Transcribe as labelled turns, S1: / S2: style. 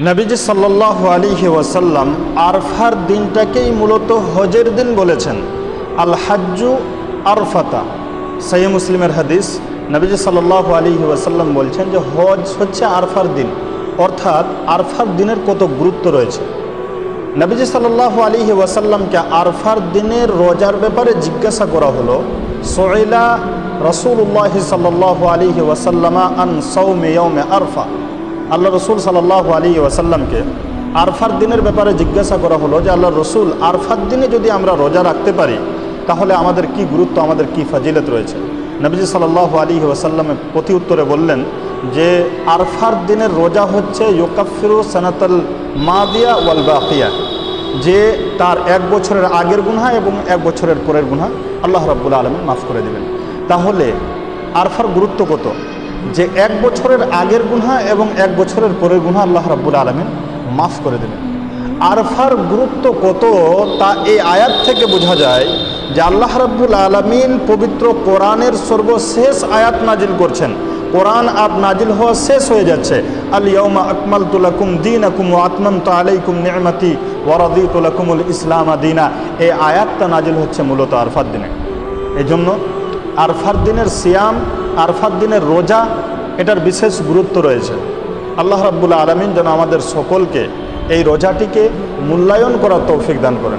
S1: নবীজি সাল্লাল্লাহু আলাইহি ওয়াসাল্লাম আরফার দিনটাকেই মূলত হজের দিন বলেছেন। আল হাজ্জু আরফাতা, সহিহ মুসলিমের হাদিস। নবীজি সাল্লাল্লাহু আলাইহি ওয়াসাল্লাম বলছেন যে হজ হচ্ছে আরফার দিন, অর্থাৎ আরফার দিনের কত গুরুত্ব রয়েছে। নবীজি সাল্লাল্লাহু আলাইহি ওয়াসাল্লামকে আরফার দিনের রোজার ব্যাপারে জিজ্ঞাসা করা হলো। সুইলা রাসূলুল্লাহ সাল্লাল্লাহু আলাইহি ওয়াসাল্লামা আন সাওমি ইয়াউমে আরফা। আল্লাহ রসুল সাল্লাল্লাহু আলাইহি ওয়াসাল্লামকে আরফার দিনের ব্যাপারে জিজ্ঞাসা করা হলো যে আল্লাহ রসুল, আরফার দিনে যদি আমরা রোজা রাখতে পারি তাহলে আমাদের কি গুরুত্ব, আমাদের কি ফাজিলত রয়েছে। নবীজি সাল্লাল্লাহু আলাইহি ওয়াসাল্লামের প্রতি উত্তরে বললেন যে আরফার দিনের রোজা হচ্ছে ইউকাফিরু সানাতাল মাদিয়া ওয়াল বাকিয়া, যে তার এক বছরের আগের গুনাহ এবং এক বছরের পরের গুনাহ আল্লাহ রাব্বুল আলামিন মাফ করে দেবেন। তাহলে আরফার গুরুত্ব কত, যে এক বছরের আগের গুনাহ এবং এক বছরের পরের গুনাহ আল্লাহ রাব্বুল আলামিন মাফ করে দেবেন। আরফার গুরুত্ব কত তা এই আয়াত থেকে বোঝা যায় যে আল্লাহ রাব্বুল আলামিন পবিত্র কোরআনের সর্বশেষ আয়াত নাজিল করছেন। কোরআন আজ নাজিল হওয়া শেষ হয়ে যাচ্ছে। আল ইয়াউমা আকমালতু লাকুম দীনাকুম ওয়া আতমামতু আলাইকুম নি'মাতি ওয়া রাদিতু লাকুমুল ইসলাম দীনা। এই আয়াতটা নাজিল হচ্ছে মূলত আরফার দিনে। এজন্য আরফার দিনের সিয়াম, আরফার দিনের রোজা, এটার বিশেষ গুরুত্ব রয়েছে। আল্লাহ রাব্বুল আলামিন যেন আমাদের সকলকে এই রোজাটিকে মূল্যায়ন করার তৌফিক দান করেন।